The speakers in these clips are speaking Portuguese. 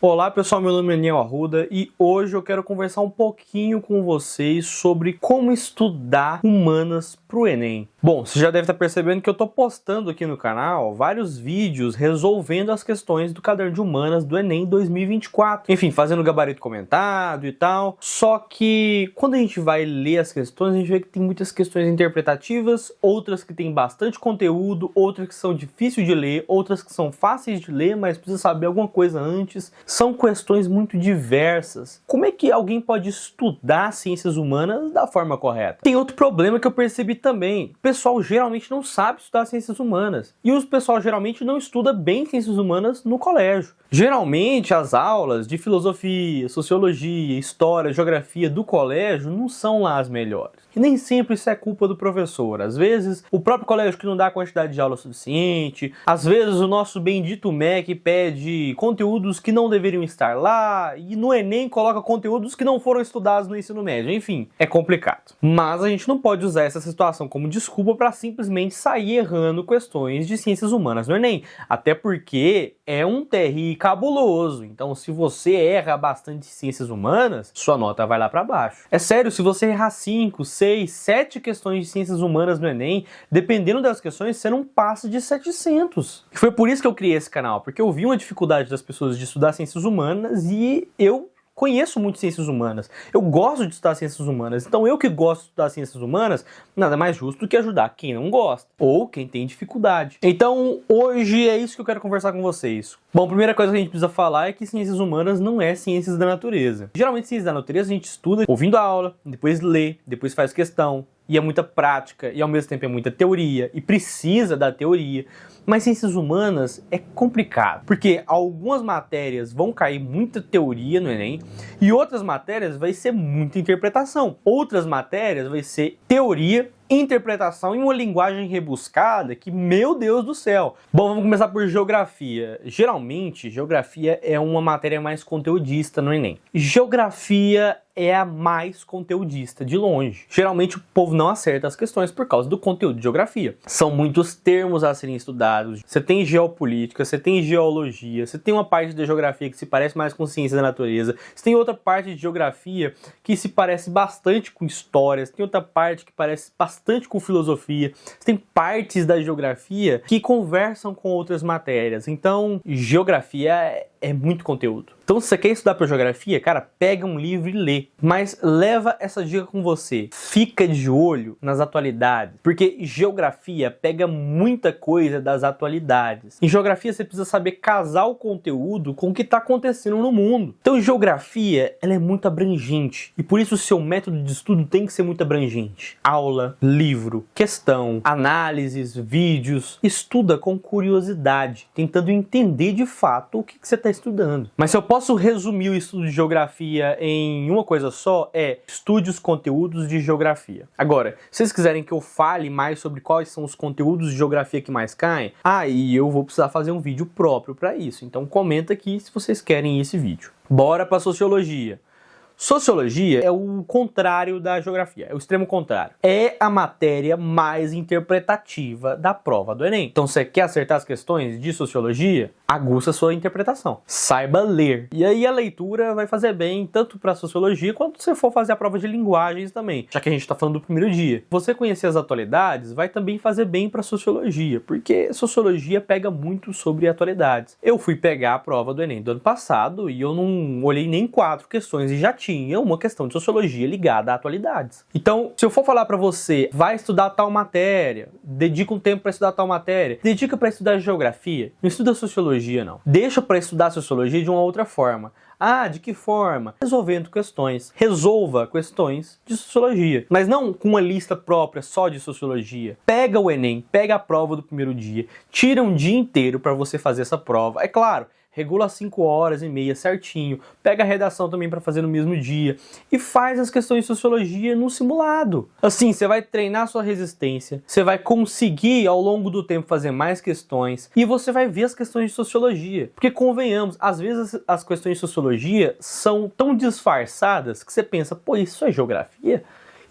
Olá pessoal, meu nome é Daniel Arruda e hoje eu quero conversar um pouquinho com vocês sobre como estudar humanas para o Enem. Bom, você já deve estar percebendo que eu estou postando aqui no canal vários vídeos resolvendo as questões do caderno de humanas do Enem 2024. Enfim, fazendo gabarito comentado e tal. Só que quando a gente vai ler as questões, a gente vê que tem muitas questões interpretativas, outras que tem bastante conteúdo, outras que são difíceis de ler, outras que são fáceis de ler, mas precisa saber alguma coisa antes. São questões muito diversas. Como é que alguém pode estudar ciências humanas da forma correta? Tem outro problema que eu percebi também. O pessoal geralmente não sabe estudar ciências humanas. E o pessoal geralmente não estuda bem ciências humanas no colégio. Geralmente as aulas de filosofia, sociologia, história, geografia do colégio não são lá as melhores. E nem sempre isso é culpa do professor. Às vezes o próprio colégio que não dá a quantidade de aula suficiente. Às vezes o nosso bendito MEC pede conteúdos que não deveriam estar lá. E no Enem coloca conteúdos que não foram estudados no ensino médio. Enfim, é complicado. Mas a gente não pode usar essa situação como desculpa para simplesmente sair errando questões de ciências humanas no Enem. Até porque é um TRI cabuloso. Então se você erra bastante ciências humanas, sua nota vai lá para baixo. É sério, se você errar 5, 6, 7 questões de ciências humanas no Enem, dependendo das questões, você não passa de 700. E foi por isso que eu criei esse canal, porque eu vi uma dificuldade das pessoas de estudar ciências humanas e eu conheço muito ciências humanas. Eu gosto de estudar ciências humanas. Então eu que gosto de estudar ciências humanas, nada mais justo do que ajudar quem não gosta ou quem tem dificuldade. Então hoje é isso que eu quero conversar com vocês. Bom, a primeira coisa que a gente precisa falar é que ciências humanas não é ciências da natureza. Geralmente ciências da natureza a gente estuda ouvindo a aula, depois lê, depois faz questão. E é muita prática, e ao mesmo tempo é muita teoria, e precisa da teoria. Mas ciências humanas é complicado, porque algumas matérias vão cair muita teoria no Enem, e outras matérias vai ser muita interpretação. Outras matérias vai ser teoria, interpretação em uma linguagem rebuscada que, meu Deus do céu. Bom, vamos começar por geografia. Geralmente, geografia é uma matéria mais conteudista no Enem. Geografia é a mais conteudista de longe. Geralmente o povo não acerta as questões por causa do conteúdo de geografia. São muitos termos a serem estudados. Você tem geopolítica, você tem geologia, você tem uma parte da geografia que se parece mais com ciência da natureza, você tem outra parte de geografia que se parece bastante com história, você tem outra parte que parece bastante com filosofia, você tem partes da geografia que conversam com outras matérias. Então, geografia é muito conteúdo. Então, se você quer estudar para geografia, cara, pega um livro e lê. Mas leva essa dica com você. Fica de olho nas atualidades. Porque geografia pega muita coisa das atualidades. Em geografia, você precisa saber casar o conteúdo com o que está acontecendo no mundo. Então, geografia, ela é muito abrangente. E por isso o seu método de estudo tem que ser muito abrangente. Aula, livro, questão, análises, vídeos. Estuda com curiosidade, tentando entender de fato o que você está estudando. Mas se eu posso resumir o estudo de geografia em uma coisa só, estude os conteúdos de geografia. Agora, se vocês quiserem que eu fale mais sobre quais são os conteúdos de geografia que mais caem, aí eu vou precisar fazer um vídeo próprio para isso. Então comenta aqui se vocês querem esse vídeo. Bora para sociologia. Sociologia é o contrário da geografia, é o extremo contrário. É a matéria mais interpretativa da prova do Enem. Então, você quer acertar as questões de sociologia? Aguça a sua interpretação. Saiba ler. E aí a leitura vai fazer bem tanto para sociologia quanto se for fazer a prova de linguagens também, já que a gente está falando do primeiro dia. Você conhecer as atualidades vai também fazer bem para sociologia, porque sociologia pega muito sobre atualidades. Eu fui pegar a prova do Enem do ano passado e eu não olhei nem 4 questões e já tinha uma questão de sociologia ligada a atualidades. Então, se eu for falar para você, vai estudar tal matéria, dedica um tempo para estudar tal matéria, dedica para estudar geografia, não estuda sociologia não. Deixa para estudar sociologia de uma outra forma. Ah, de que forma? Resolvendo questões. Resolva questões de sociologia, mas não com uma lista própria só de sociologia. Pega o Enem, pega a prova do primeiro dia, tira um dia inteiro para você fazer essa prova. É claro, regula 5h30 certinho, pega a redação também para fazer no mesmo dia e faz as questões de sociologia no simulado. Assim, você vai treinar sua resistência, você vai conseguir ao longo do tempo fazer mais questões e você vai ver as questões de sociologia. Porque convenhamos, às vezes as questões de sociologia são tão disfarçadas que você pensa, pô, isso é geografia?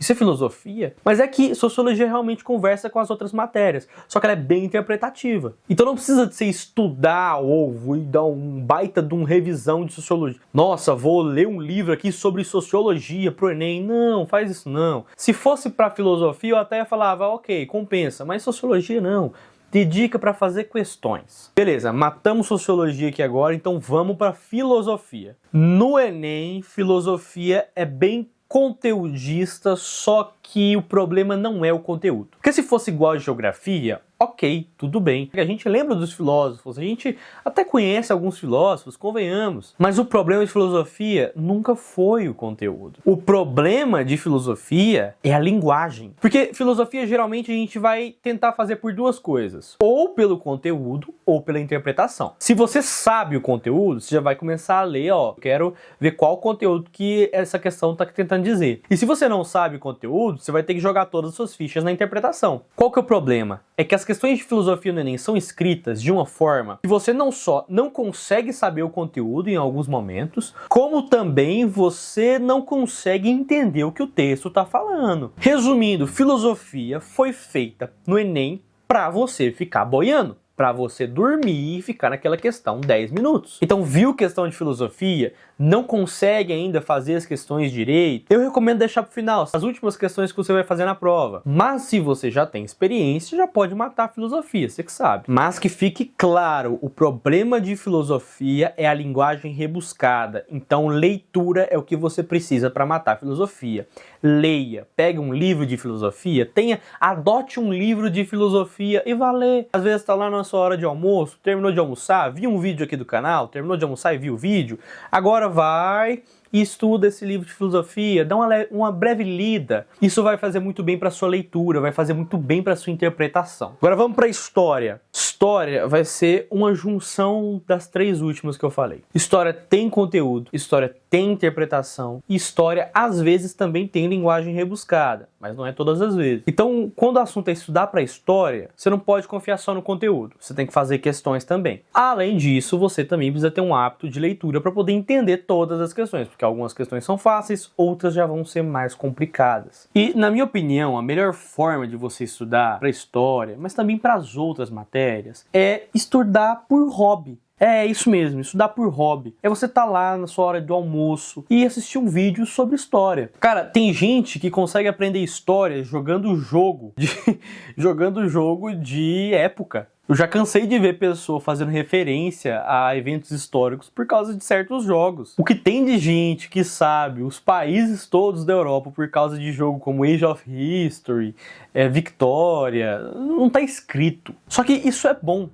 Isso é filosofia? Mas é que sociologia realmente conversa com as outras matérias, só que ela é bem interpretativa. Então não precisa de você estudar ou dar um baita de uma revisão de sociologia. Nossa, vou ler um livro aqui sobre sociologia pro Enem. Não, faz isso não. Se fosse pra filosofia, eu até falava, ok, compensa, mas sociologia não. Dedica para fazer questões. Beleza, matamos sociologia aqui agora, então vamos para filosofia. No Enem, filosofia é bem conteudista, só que o problema não é o conteúdo. Porque se fosse igual a geografia, ok, tudo bem. A gente lembra dos filósofos, a gente até conhece alguns filósofos, convenhamos. Mas o problema de filosofia nunca foi o conteúdo. O problema de filosofia é a linguagem. Porque filosofia geralmente a gente vai tentar fazer por duas coisas. Ou pelo conteúdo, ou pela interpretação. Se você sabe o conteúdo, você já vai começar a ler, ó, quero ver qual conteúdo que essa questão está tentando dizer. E se você não sabe o conteúdo, você vai ter que jogar todas as suas fichas na interpretação. Qual que é o problema? É que as questões de filosofia no Enem são escritas de uma forma que você não só não consegue saber o conteúdo em alguns momentos, como também você não consegue entender o que o texto está falando. Resumindo, filosofia foi feita no Enem para você ficar boiando, para você dormir e ficar naquela questão 10 minutos. Então, viu questão de filosofia, não consegue ainda fazer as questões direito, eu recomendo deixar para o final, as últimas questões que você vai fazer na prova. Mas se você já tem experiência, já pode matar a filosofia, você que sabe. Mas que fique claro, o problema de filosofia é a linguagem rebuscada. Então, leitura é o que você precisa para matar a filosofia. Leia, pegue um livro de filosofia, adote um livro de filosofia e vá ler. Às vezes está lá na sua hora de almoço, terminou de almoçar, viu um vídeo aqui do canal, terminou de almoçar e viu o vídeo, agora vai e estuda esse livro de filosofia, dá uma breve lida. Isso vai fazer muito bem para sua leitura, vai fazer muito bem para sua interpretação. Agora vamos para história. História vai ser uma junção das três últimas que eu falei. História tem conteúdo, história tem interpretação, e história às vezes também tem linguagem rebuscada, mas não é todas as vezes. Então, quando o assunto é estudar para história, você não pode confiar só no conteúdo, você tem que fazer questões também. Além disso, você também precisa ter um hábito de leitura para poder entender todas as questões, porque algumas questões são fáceis, outras já vão ser mais complicadas. E, na minha opinião, a melhor forma de você estudar para história, mas também para as outras matérias, é estudar por hobby. É isso mesmo, estudar por hobby. É você estar lá na sua hora do almoço e assistir um vídeo sobre história. Cara, tem gente que consegue aprender história jogando jogo de época. Eu já cansei de ver pessoa fazendo referência a eventos históricos por causa de certos jogos. O que tem de gente que sabe os países todos da Europa por causa de jogo como Age of History, Victoria, não está escrito. Só que isso é bom.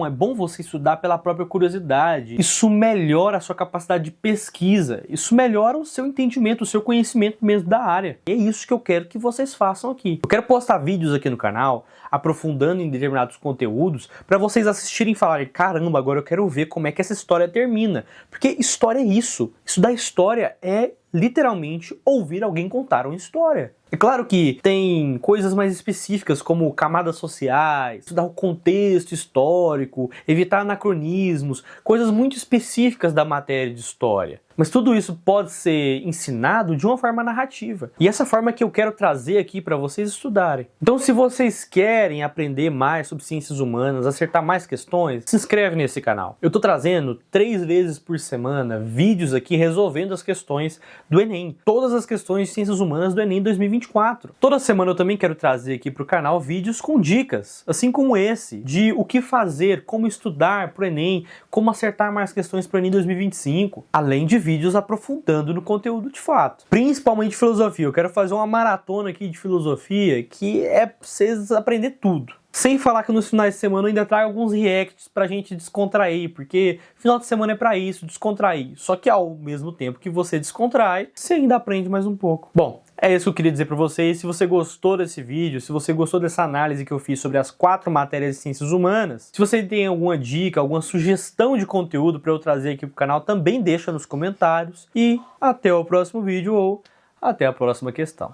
É bom você estudar pela própria curiosidade. Isso melhora a sua capacidade de pesquisa. Isso melhora o seu entendimento, o seu conhecimento mesmo da área. E é isso que eu quero que vocês façam aqui. Eu quero postar vídeos aqui no canal, aprofundando em determinados conteúdos, para vocês assistirem e falarem, caramba, agora eu quero ver como é que essa história termina. Porque história é isso. Estudar história é literalmente ouvir alguém contar uma história. É claro que tem coisas mais específicas, como camadas sociais, estudar o contexto histórico, evitar anacronismos, coisas muito específicas da matéria de história. Mas tudo isso pode ser ensinado de uma forma narrativa. E essa forma que eu quero trazer aqui para vocês estudarem. Então, se vocês querem aprender mais sobre ciências humanas, acertar mais questões, se inscreve nesse canal. Eu tô trazendo 3 vezes por semana vídeos aqui resolvendo as questões do Enem. Todas as questões de ciências humanas do Enem 2024. Toda semana eu também quero trazer aqui pro canal vídeos com dicas, assim como esse, de o que fazer, como estudar pro Enem, como acertar mais questões pro Enem 2025. Além de vídeos aprofundando no conteúdo de fato. Principalmente filosofia. Eu quero fazer uma maratona aqui de filosofia que é pra vocês aprender tudo. Sem falar que nos finais de semana eu ainda trago alguns reacts pra gente descontrair, porque final de semana é pra isso, descontrair. Só que ao mesmo tempo que você descontrai, você ainda aprende mais um pouco. Bom, é isso que eu queria dizer pra vocês. Se você gostou desse vídeo, se você gostou dessa análise que eu fiz sobre as 4 matérias de ciências humanas, se você tem alguma dica, alguma sugestão de conteúdo pra eu trazer aqui pro canal, também deixa nos comentários. E até o próximo vídeo ou até a próxima questão.